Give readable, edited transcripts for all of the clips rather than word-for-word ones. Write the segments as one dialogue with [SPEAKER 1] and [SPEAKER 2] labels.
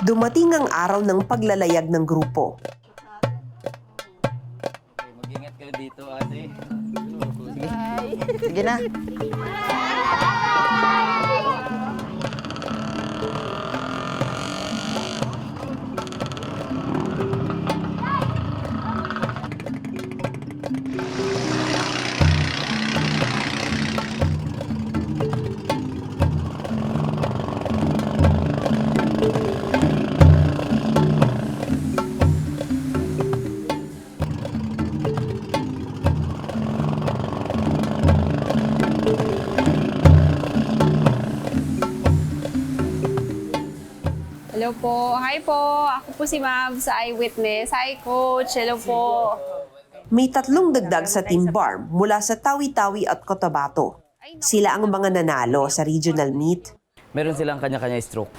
[SPEAKER 1] Dumating ang araw ng paglalayag ng grupo.
[SPEAKER 2] Mag-ingat kayo dito, ate.
[SPEAKER 3] Sige na.
[SPEAKER 4] Hello po. Hi po. Ako po si Ma'am sa Eyewitness. Hi, Coach. Hello po.
[SPEAKER 1] May 3 dagdag sa Team Barm mula sa Tawi-Tawi at Cotabato. Sila ang mga nanalo sa regional meet.
[SPEAKER 2] Meron silang kanya-kanya stroke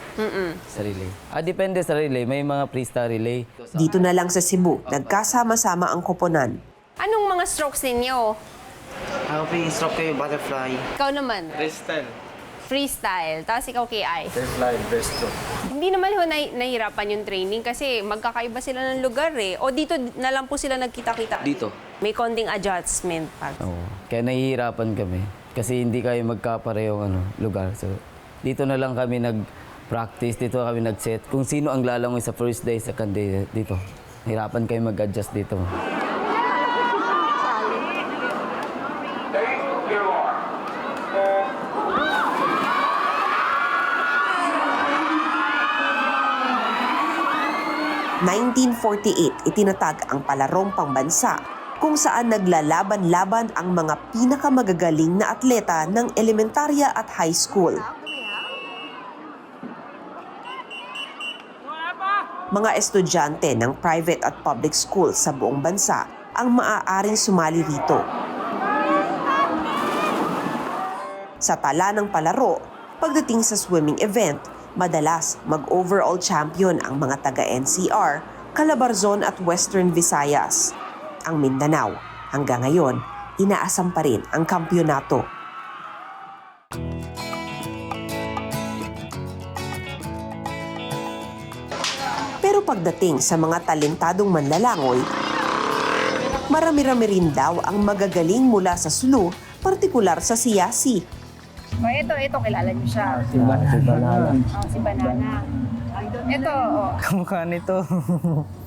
[SPEAKER 2] sa relay. Depende sa relay. May mga freestyle relay.
[SPEAKER 1] Dito na lang sa Cebu, nagkasama-sama ang koponan.
[SPEAKER 4] Anong mga strokes ninyo?
[SPEAKER 3] Ako po yung stroke ko yung butterfly.
[SPEAKER 4] Ikaw naman?
[SPEAKER 5] Freestyle.
[SPEAKER 4] Freestyle. Tapos ikaw, KI?
[SPEAKER 5] Butterfly, breaststroke.
[SPEAKER 4] Hindi naman ho nahirapan yung training kasi magkakaiba sila ng lugar eh. O dito na lang po sila nagkita-kita?
[SPEAKER 2] Dito.
[SPEAKER 4] May konting adjustment pa.
[SPEAKER 2] Oo. Kaya nahihirapan kami. Kasi hindi kayo magkaparehong lugar. So, dito na lang kami nag-practice. Dito kami nag-set. Kung sino ang lalangoy sa first day, second day, dito. Hirapan kayo mag-adjust dito.
[SPEAKER 1] '48, itinatag ang palarong pambansa kung saan naglalaban-laban ang mga pinakamagagaling na atleta ng elementarya at high school. Mga estudyante ng private at public school sa buong bansa ang maaaring sumali rito. Sa tala ng palaro, pagdating sa swimming event, madalas mag-overall champion ang mga taga-NCR, Calabarzon at Western Visayas. Ang Mindanao, hanggang ngayon, inaasam pa rin ang kampyonato. Pero pagdating sa mga talentadong manlalangoy, marami-rami rin daw ang magagaling mula sa Sulu, partikular sa Siyasi.
[SPEAKER 4] O ito, kilala niyo siya.
[SPEAKER 3] Si Banana.
[SPEAKER 4] Si Banana. Ito,
[SPEAKER 5] Kamukha nito.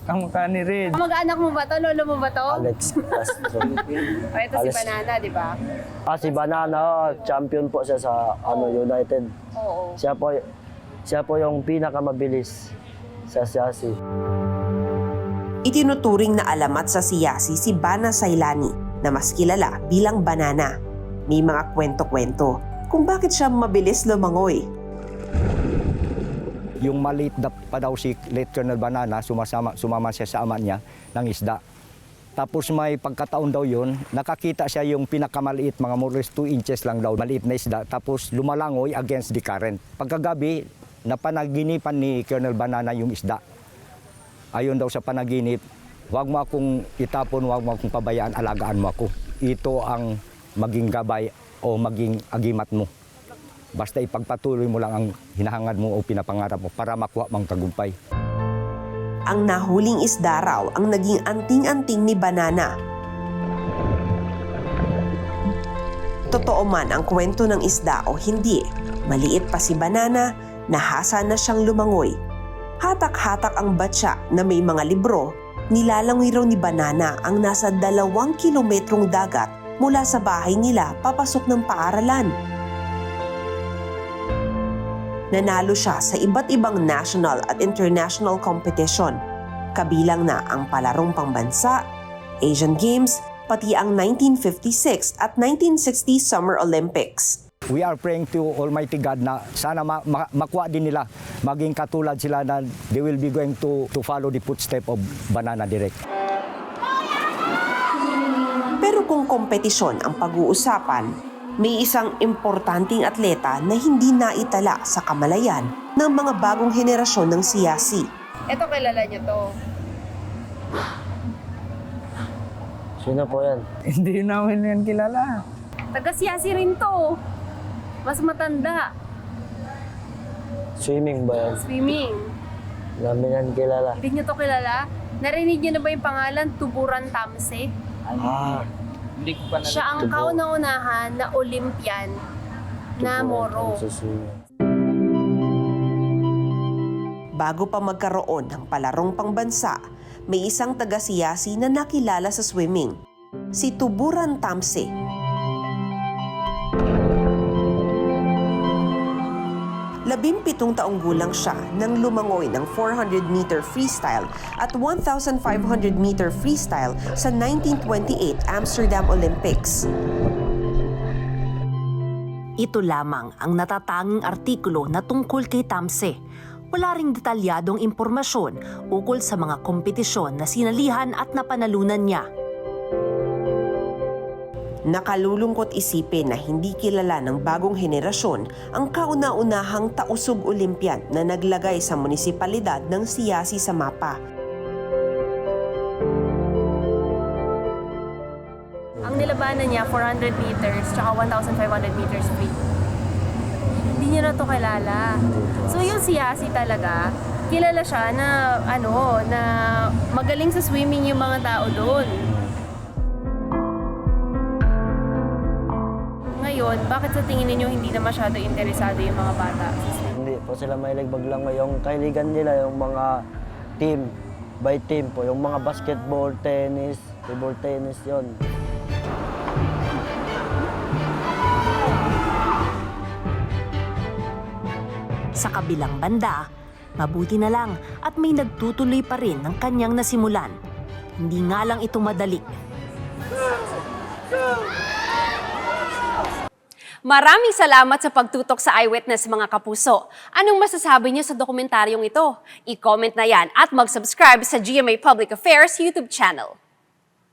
[SPEAKER 5] Kamukha ni Red.
[SPEAKER 4] Kamag-anak mo ba to? Lolo mo ba to?
[SPEAKER 3] Alex Castro.
[SPEAKER 4] O ito si Banana, di ba?
[SPEAKER 3] Si Banana, champion po siya sa United.
[SPEAKER 4] Oo.
[SPEAKER 3] Siya po yung pinakamabilis sa Siyasi.
[SPEAKER 1] Itinuturing na alamat sa Siyasi si Bana Sailani na mas kilala bilang Banana. May mga kwento-kwento kung bakit siya mabilis lumangoy.
[SPEAKER 6] Yung maliit pa daw si late Colonel Banana, sumama siya sa ama niya ng isda. Tapos may pagkataon daw yun, nakakita siya yung pinakamaliit, mga more or less 2 inches lang daw, maliit na isda. Tapos lumalangoy against the current. Pagkagabi, napanaginipan ni Colonel Banana yung isda. Ayon daw sa panaginip, huwag mo akong itapon, huwag mo akong pabayaan, alagaan mo ako. Ito ang maging gabay o maging agimat mo. Basta ipagpatuloy mo lang ang hinahangad mo o pinapangarap mo para makuha mong tagumpay.
[SPEAKER 1] Ang nahuling isda raw ang naging anting-anting ni Banana. Totoo man ang kwento ng isda o hindi, maliit pa si Banana, nahasa na siyang lumangoy. Hatak-hatak ang batya na may mga libro, nilalangoy raw ni Banana ang nasa 2 kilometrong dagat mula sa bahay nila papasok ng paaralan. Nanalo siya sa iba't ibang national at international competition, kabilang na ang palarong pambansa, Asian Games, pati ang 1956 at 1960 Summer Olympics.
[SPEAKER 6] We are praying to Almighty God na sana makuha din nila, maging katulad sila na they will be going to follow the footstep of Banana Direct.
[SPEAKER 1] Pero kung kompetisyon ang pag-uusapan, may isang importanteng atleta na hindi naitala sa kamalayan ng mga bagong henerasyon ng Siyasi.
[SPEAKER 4] Ito, kilala niyo to.
[SPEAKER 3] Sino po yan?
[SPEAKER 5] Hindi namin yan kilala.
[SPEAKER 4] Taga-Siyasi rin to. Mas matanda.
[SPEAKER 3] Swimming ba yan?
[SPEAKER 4] Swimming.
[SPEAKER 3] Namin yan kilala.
[SPEAKER 4] Hindi niyo to kilala? Narinig niyo na ba yung pangalan, Tuburan Tamse?
[SPEAKER 3] Ah,
[SPEAKER 5] Hindi ko pa na...
[SPEAKER 4] Siya ang kauna-unahan na Olympian na Moro.
[SPEAKER 1] Bago pa magkaroon ng palarong pangbansa, may isang taga-siyasi na nakilala sa swimming, si Tuburan Tamse. Labimpitong taong gulang siya nang lumangoy ng 400-meter freestyle at 1,500-meter freestyle sa 1928 Amsterdam Olympics.
[SPEAKER 7] Ito lamang ang natatanging artikulo na tungkol kay Tamse. Wala ring detalyadong impormasyon ukol sa mga kompetisyon na sinalihan at napanalunan niya.
[SPEAKER 1] Nakalulungkot isipin na hindi kilala ng bagong henerasyon ang kauna-unahang tausug Olympian na naglagay sa munisipalidad ng Siyasi sa mapa.
[SPEAKER 4] Ang nilabanan niya, 400 meters, tsaka 1,500 meters free. Hindi niya na to kilala. So yung Siyasi talaga, kilala siya na, na magaling sa swimming yung mga tao doon. Ngayon, bakit sa tingin ninyo hindi na masyado interesado yung mga bata?
[SPEAKER 3] Hindi po sila mahilig maglangoy. Yung kahiligan nila, yung mga team, by team po. Yung mga basketball, tennis, table tennis, yon.
[SPEAKER 7] Sa kabilang banda, mabuti na lang at may nagtutuloy pa rin ng kanyang nasimulan. Hindi nga lang ito madali.
[SPEAKER 8] Maraming salamat sa pagtutok sa Eyewitness mga kapuso. Anong masasabi niyo sa dokumentaryong ito? I-comment na yan at mag-subscribe sa GMA Public Affairs YouTube channel.